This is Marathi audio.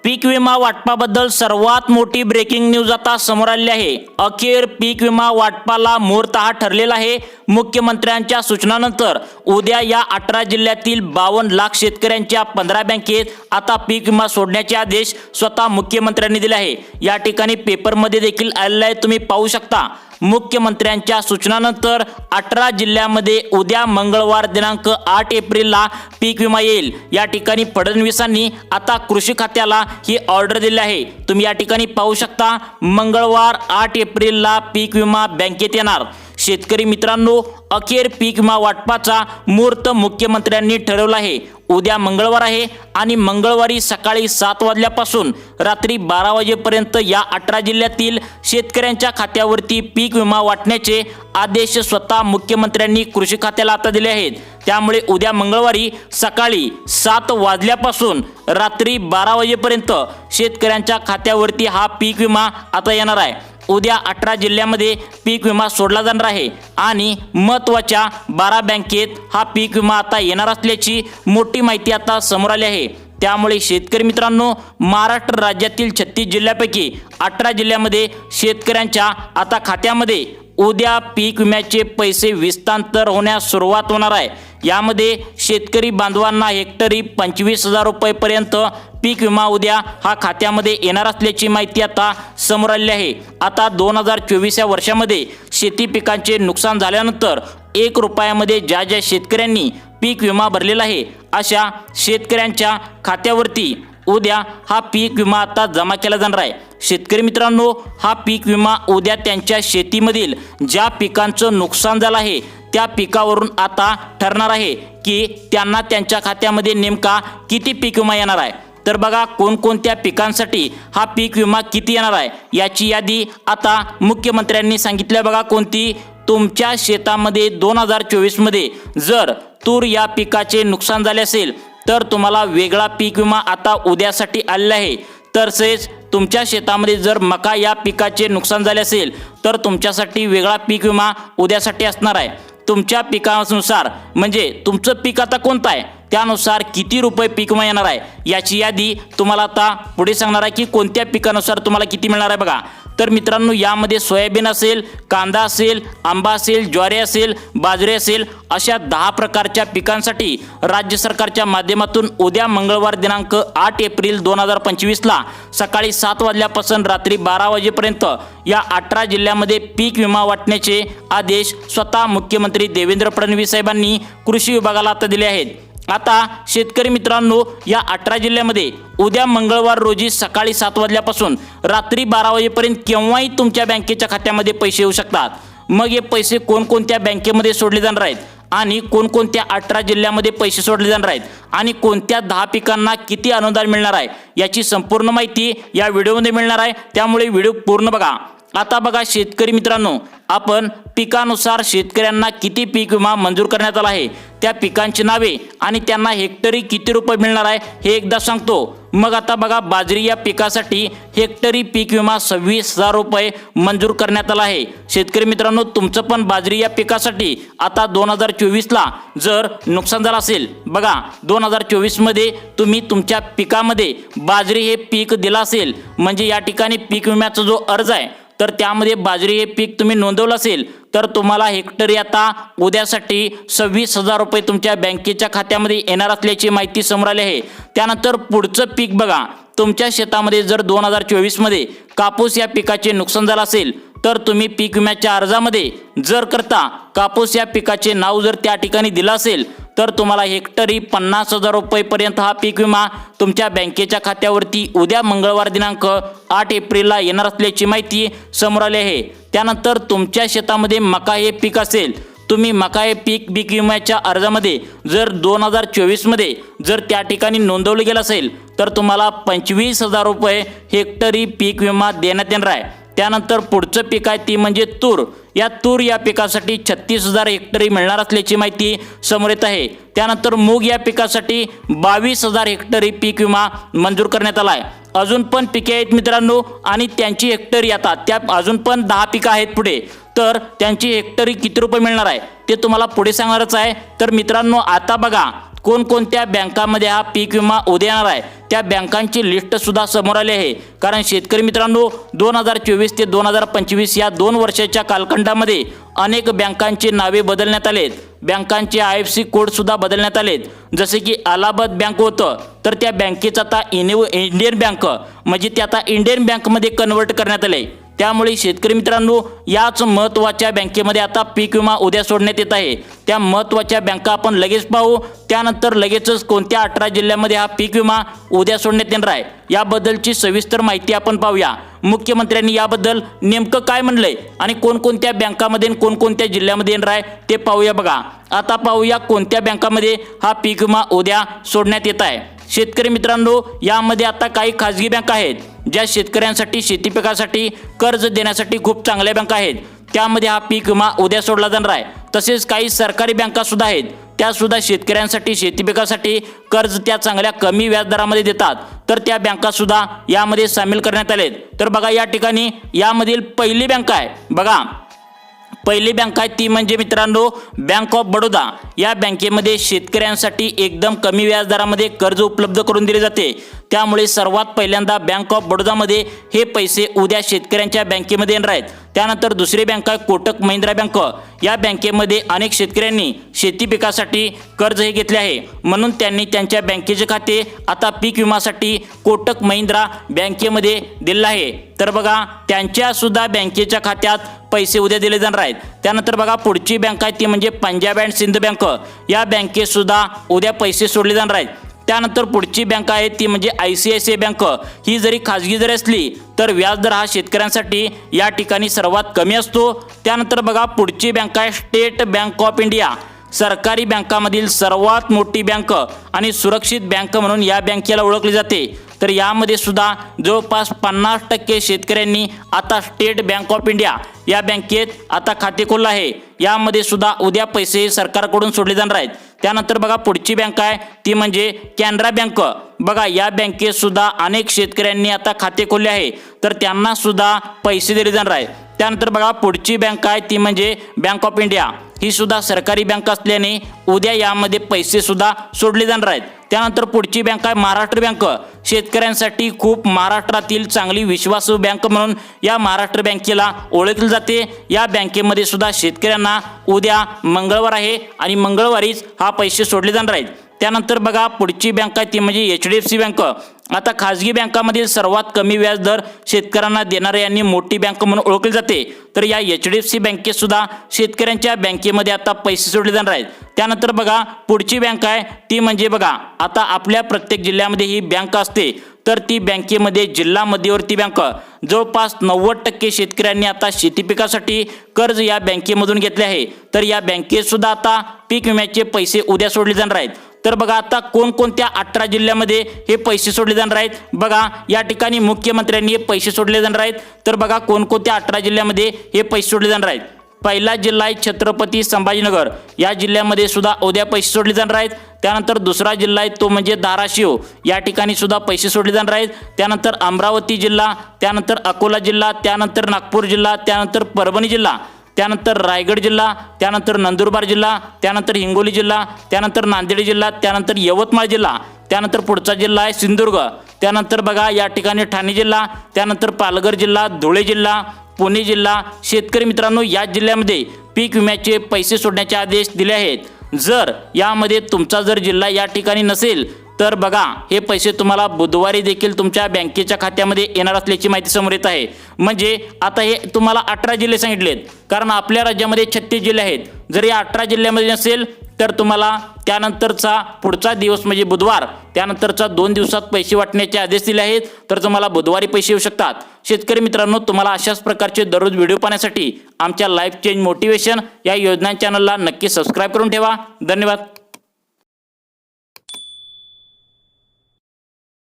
पीक विमा वाटपाबद्दल सर्वात मोठी ब्रेकिंग न्यूज आता समोर आली आहे। अखेर पीक विमा वाटपाला मुहूर्त ठरलेला आहे। मुख्यमंत्र्यांच्या सूचनानंतर उद्या या 18 जिल्ह्यातील 52 लाख शेतकऱ्यांच्या 15 बँकेत आता पीक विमा सोडण्याचे आदेश स्वतः मुख्यमंत्र्यांनी दिले आहे। या ठिकाणी पेपरमध्ये देखील आलेले आहे, तुम्ही पाहू शकता। मुख्यमंत्र्यांच्या सूचनानंतर 18 जिल्ह्यामध्ये उद्या मंगळवार दिनांक 8 एप्रिलला पीक विमा येईल। या ठिकाणी फडणवीसांनी आता कृषी खात्याला ही ऑर्डर दिली आहे। तुम्ही या ठिकाणी पाहू शकता, मंगळवार 8 एप्रिलला पीक विमा बँकेत येणार। शेतकरी मित्रांनो, अखेर पीक विमा वाटपाचा मुहूर्त मुख्यमंत्र्यांनी ठरवला आहे। उद्या मंगळवार आहे आणि मंगळवारी सकाळी 7 वाजल्यापासून रात्री 12 वाजेपर्यंत या 18 जिल्ह्यातील शेतकऱ्यांच्या खात्यावरती पीक विमा वाटण्याचे आदेश स्वतः मुख्यमंत्र्यांनी कृषी खात्याला आता दिले आहेत। त्यामुळे उद्या मंगळवारी सकाळी 7 वाजल्यापासून रात्री 12 वाजेपर्यंत शेतकऱ्यांच्या खात्यावरती हा पीक विमा आता येणार आहे। उद्या 18 जिल्ह्यामध्ये पीक विमा सोडला जाणार आहे आणि महत्त्वाच्या 12 बँकेत हा पीक विमा आता येणार असल्याची मोठी माहिती आता समोर आली आहे। त्यामुळे शेतकरी मित्रांनो, महाराष्ट्र राज्यातील 36 जिल्ह्यापैकी 18 जिल्ह्यामध्ये शेतकऱ्यांच्या आता खात्यामध्ये उद्या पीक विम्याचे पैसे विस्तांतर होण्यास सुरुवात होणार आहे। यामध्ये शेतकरी बांधवांना हेक्टरी 25,000 रुपयेपर्यंत पीक विमा उद्या हा खात्यामध्ये येणार असल्याची माहिती आता समोर आली आहे। आता 2024 या वर्षामध्ये शेती पिकांचे नुकसान झाल्यानंतर 1 रुपयामध्ये ज्या शेतकऱ्यांनी पीक विमा भरलेला आहे अशा शेतकऱ्यांच्या खात्यावरती उद्या हा पीक विमा आता जमा केला जाणार आहे। शेतकरी मित्रांनो, हा पीक विमा उद्या त्यांच्या शेतीमधील ज्या पिकांचं नुकसान झालं आहे त्या पिकावरून आता ठरणार आहे की त्यांना त्यांच्या खात्यामध्ये नेमका किती पीक विमा येणार आहे। तर बघा, कोणकोणत्या पिकांसाठी हा पीक विमा किती येणार आहे याची यादी आता मुख्यमंत्र्यांनी सांगितली। बघा कोणती, तुमच्या शेतामध्ये 2024 मध्ये जर तूर या पिकाचे नुकसान झाले असेल तर तुम्हाला वेगळा पीक विमा आता उद्यासाठी आलेला आहे। तसेच तुमच्या शेतामध्ये जर मका या पिकाचे नुकसान झाले असेल तर तुमच्यासाठी वेगळा पीक विमा उद्यासाठी असणार आहे। तुमच्या पिकानुसार म्हणजे तुमचं पीक आता कोणतं आहे त्यानुसार किती रुपये पीक विमा येणार आहे याची यादी तुम्हाला आता पुढे सांगणार आहे की कोणत्या पिकानुसार तुम्हाला किती मिळणार आहे। बघा, तर मित्रांनो, यामध्ये सोयाबीन असेल, कांदा असेल, आंबा असेल, ज्वारी असेल, बाजरी असेल, अशा 10 प्रकारच्या पिकांसाठी राज्य सरकारच्या माध्यमातून उद्या मंगळवार दिनांक 8 एप्रिल 2025ला सकाळी 7 वाजल्यापासून रात्री 12 वाजेपर्यंत या 18 जिल्ह्यामध्ये पीक विमा वाटण्याचे आदेश स्वतः मुख्यमंत्री देवेंद्र फडणवीस साहेबांनी कृषी विभागाला आता दिले आहेत। आता शेतकरी मित्रांनो, या 18 जिल्ह्यामध्ये उद्या मंगळवार रोजी सकाळी 7 वाजल्यापासून रात्री 12 वाजेपर्यंत केव्हाही तुमच्या बँकेच्या खात्यामध्ये पैसे येऊ शकतात। मग हे पैसे कोणकोणत्या बँकेमध्ये सोडले जाणार आहेत आणि कोणकोणत्या 18 जिल्ह्यामध्ये पैसे सोडले जाणार आहेत आणि कोणत्या 10 पिकांना किती अनुदान मिळणार आहे याची संपूर्ण माहिती या व्हिडिओमध्ये मिळणार आहे। त्यामुळे व्हिडिओ पूर्ण बघा। आता बघा शेतकरी मित्रांनो, आपण पिकानुसार शेतकऱ्यांना किती पीक विमा मंजूर करण्यात आला आहे, त्या पिकांची नावे आणि त्यांना हेक्टरी किती रुपये मिळणार आहे हे एकदा सांगतो। मग आता बघा, बाजरी या पिकासाठी हेक्टरी पीक विमा 26,000 रुपये मंजूर करण्यात आला आहे। शेतकरी मित्रांनो, तुमचं पण बाजरी या पिकासाठी आता 2024ला जर नुकसान झालं असेल, बघा 2024 मध्ये तुम्ही तुमच्या पिकामध्ये बाजरी हे पीक दिलं असेल म्हणजे या ठिकाणी पीक विम्याचा जो अर्ज आहे तर त्यामध्ये बाजरी हे पीक तुम्ही नोंदवलं असेल तर तुम्हाला हेक्टरी आता उद्यासाठी 26,000 रुपये तुमच्या बँकेच्या खात्यामध्ये येणार असल्याची माहिती समोर आली आहे। त्यानंतर पुढचं पीक बघा, तुमच्या शेतामध्ये जर 2024 मध्ये कापूस या पिकाचे नुकसान झालं असेल तर तुम्ही पीक विम्याच्या अर्जामध्ये जर करता कापूस या पिकाचे नाव जर त्या ठिकाणी दिलं असेल तर तुम्हाला हेक्टरी 50,000 रुपयेपर्यंत हा पीक विमा तुमच्या बँकेच्या खात्यावरती उद्या मंगळवार दिनांक 8 एप्रिलला येणार असल्याची माहिती समोर आली आहे। त्यानंतर तुमच्या शेतामध्ये मका हे पीक असेल, तुम्ही मका हे पीक विम्याच्या अर्जामध्ये जर 2024 मध्ये जर त्या ठिकाणी नोंदवलं गेलं असेल तर तुम्हाला 25,000 रुपये हेक्टरी पीक विमा देण्यात येणार आहे। त्यानंतर पुढचं पीक आहे ती म्हणजे तूर। या तूर या पिकासाठी 36,000 हेक्टरी मिळणार असल्याची माहिती समोर येत आहे। त्यानंतर मूग या पिकासाठी 22,000 हेक्टरी पीक विमा मंजूर करण्यात आला आहे। अजून पण पिके आहेत मित्रांनो आणि त्यांची हेक्टरी आता त्या अजून पण 10 पिकं आहेत पुढे, तर त्यांची हेक्टरी किती रुपये मिळणार आहे ते तुम्हाला पुढे सांगणारच आहे। तर मित्रांनो, आता बघा कोणकोणत्या बँकामध्ये हा पीक विमा उद्या येणार आहे त्या बँकांची लिस्ट सुद्धा समोर आली आहे। कारण शेतकरी मित्रांनो 2024 ते 2025 या 2 वर्षाच्या कालखंडामध्ये अनेक बँकांची नावे बदलण्यात आलेत, बँकांचे IFSC कोड सुद्धा बदलण्यात आलेत। जसे की अलाहाबाद बँक होतं तर त्या बँकेचं आता इंडियन बँक म्हणजे ते आता इंडियन बँकमध्ये कन्वर्ट करण्यात आले। त्यामुळे शेतकरी मित्रांनो याच महत्त्वाच्या बँकेमध्ये आता पीक विमा उद्या सोडण्यात येत आहे। त्या महत्त्वाच्या बँका आपण लगेच पाहू, त्यानंतर लगेचच कोणत्या 18 जिल्ह्यामध्ये हा पीक विमा उद्या सोडण्यात येणार आहे याबद्दलची सविस्तर माहिती आपण पाहूया। मुख्यमंत्र्यांनी याबद्दल नेमकं काय म्हणलंय आणि कोणकोणत्या बँकामध्ये कोणकोणत्या जिल्ह्यामध्ये येणार आहे ते पाहूया। बघा आता पाहूया कोणत्या बँकामध्ये हा पीक विमा उद्या सोडण्यात येत आहे। शेतकरी मित्रांनो यामध्ये आता काही खाजगी बँका आहेत ज्या शेतकऱ्यांसाठी शेती पिकासाठी कर्ज देण्यासाठी खूप चांगल्या बँका आहेत, त्यामध्ये हा पीक विमा उद्या सोडला जाणार आहे। तसेच काही सरकारी बँका सुद्धा आहेत, त्या सुद्धा शेतकऱ्यांसाठी शेती पिकासाठी कर्ज त्या चांगल्या कमी व्याजदरामध्ये देतात, तर त्या बँका सुद्धा यामध्ये सामील करण्यात आलेत। तर बघा या ठिकाणी यामधील पहिली बँक आहे, बघा पहिली बँक आहे ती म्हणजे मित्रांनो बँक ऑफ बडोदा। या बँकेमध्ये शेतकऱ्यांसाठी एकदम कमी व्याजदरामध्ये कर्ज उपलब्ध करून दिले जाते, त्यामुळे सर्वात पहिल्यांदा बँक ऑफ बडोदामध्ये हे पैसे उद्या शेतकऱ्यांच्या बँकेमध्ये येणार आहेत। त्यानंतर दुसरी बँक आहे कोटक महिंद्रा बँक। या बँकेमध्ये अनेक शेतकऱ्यांनी शेती पिकासाठी कर्ज हे घेतले आहे, म्हणून त्यांनी त्यांच्या बँकेचे खाते आता पीक विमासाठी कोटक महिंद्रा बँकेमध्ये दिले आहे। तर बघा त्यांच्या सुद्धा बँकेच्या खात्यात पैसे उद्या दिले जाणार आहेत। त्यानंतर बघा पुढची बँक आहे ती म्हणजे पंजाब अँड सिंध बँक। या बँकेत सुद्धा उद्या पैसे सोडले जाणार आहेत। त्यानंतर पुढची बँक आहे ती म्हणजे ICICI बँक। ही जरी खाजगी जरी असली तर व्याजदर हा शेतकऱ्यांसाठी या ठिकाणी सर्वात कमी असतो। त्यानंतर बघा पुढची बँक आहे स्टेट बँक ऑफ इंडिया। सरकारी बँकामधील सर्वात मोठी बँक आणि सुरक्षित बँक म्हणून या बँकेला ओळखले जाते। तर यामध्ये सुद्धा जवळपास 50% शेतकऱ्यांनी आता स्टेट बँक ऑफ इंडिया या बँकेत आता खाते खोलले आहे। यामध्ये सुद्धा उद्या पैसे सरकारकडून सोडले जाणार आहेत। त्यानंतर बघा पुढची बँक आहे ती म्हणजे कॅनरा बँक। बघा या बँकेत सुद्धा अनेक शेतकऱ्यांनी आता खाते खोलले आहे, तर त्यांना सुद्धा पैसे दिले जाणार आहेत। त्यानंतर बघा पुढची बँक आहे ती म्हणजे बँक ऑफ इंडिया। ही सुद्धा सरकारी बँक असल्याने उद्या यामध्ये पैसे सुद्धा सोडले जाणार आहेत। त्यानंतर पुढची बँक आहे महाराष्ट्र बँक। शेतकऱ्यांसाठी खूप महाराष्ट्रातील चांगली विश्वासू बँक म्हणून या महाराष्ट्र बँकेला ओळखले जाते। या बँकेमध्ये सुद्धा शेतकऱ्यांना उद्या मंगळवार आहे आणि मंगळवारीच हा पैसे सोडले जाणार आहेत। त्यानंतर बघा पुढची बँक आहे ती म्हणजे HDFC बँक। आता खाजगी बँकामधील सर्वात कमी व्याजदर शेतकऱ्यांना देणारी यांनी मोठी बँक म्हणून ओळखली जाते, तर या HDFC बँकेत सुद्धा शेतकऱ्यांच्या बँकेमध्ये आता पैसे सोडले जाणार आहेत। त्यानंतर बघा पुढची बँक आहे ती म्हणजे बघा आता आपल्या प्रत्येक जिल्ह्यामध्ये ही बँक असते, तर ती बँकेमध्ये जिल्हा मध्यवर्ती बँक। जवळपास 90% शेतकऱ्यांनी आता शेती पिकासाठी कर्ज या बँकेमधून घेतले आहे, तर या बँकेत सुद्धा आता पीक विम्याचे पैसे उद्या सोडले जाणार आहेत। तर बघा आता कोणकोणत्या 18 जिल्ह्यामध्ये हे पैसे सोडले जाणार आहेत, बघा या ठिकाणी मुख्यमंत्र्यांनी हे पैसे सोडले जाणार आहेत। तर बघा कोणकोणत्या 18 जिल्ह्यामध्ये हे पैसे सोडले जाणार आहेत। पहिला जिल्हा आहे छत्रपती संभाजीनगर। या जिल्ह्यामध्ये सुद्धा उद्या पैसे सोडले जाणार आहेत। त्यानंतर दुसरा जिल्हा आहे तो म्हणजे धाराशिव। या ठिकाणी सुद्धा पैसे सोडले जाणार आहेत। त्यानंतर अमरावती जिल्हा, त्यानंतर अकोला जिल्हा, त्यानंतर नागपूर जिल्हा, त्यानंतर परभणी जिल्हा, त्यानंतर रायगड जिल्हा, त्यानंतर नंदुरबार जिल्हा, त्यानंतर हिंगोली जिल्हा, त्यानंतर नांदेड जिल्हा, त्यानंतर यवतमाळ जिल्हा, त्यानंतर पुढचा जिल्हा आहे सिंधुदुर्ग। त्यानंतर बघा या ठिकाणी ठाणे जिल्हा, त्यानंतर पालघर जिल्हा, धुळे जिल्हा, पुणे जिल्हा। शेतकरी मित्रांनो या जिल्ह्यामध्ये पीक विम्याचे पैसे सोडण्याचे आदेश दिले आहेत। जर यामध्ये तुमचा जर जिल्हा या ठिकाणी नसेल तर बघा हे पैसे तुम्हाला बुधवारी देखील तुमच्या बँकेच्या खात्यामध्ये येणार असल्याची माहिती समोर येत आहे। म्हणजे आता हे तुम्हाला 18 जिल्हे सांगितलेत, कारण आपल्या राज्यामध्ये 36 जिल्हे आहेत। जर या 18 जिल्ह्यामध्ये नसेल तर तुम्हाला त्यानंतरचा पुढचा दिवस म्हणजे बुधवार, त्यानंतरचा 2 दिवसात पैसे वाटण्याचे आदेश दिले आहेत, तर तुम्हाला बुधवारी पैसे येऊ शकतात। शेतकरी मित्रांनो तुम्हाला अशाच प्रकारचे दररोज व्हिडिओ पाहण्यासाठी आमच्या लाईफ चेंज मोटिवेशन या योजना चॅनलला नक्की सबस्क्राईब करून ठेवा। धन्यवाद।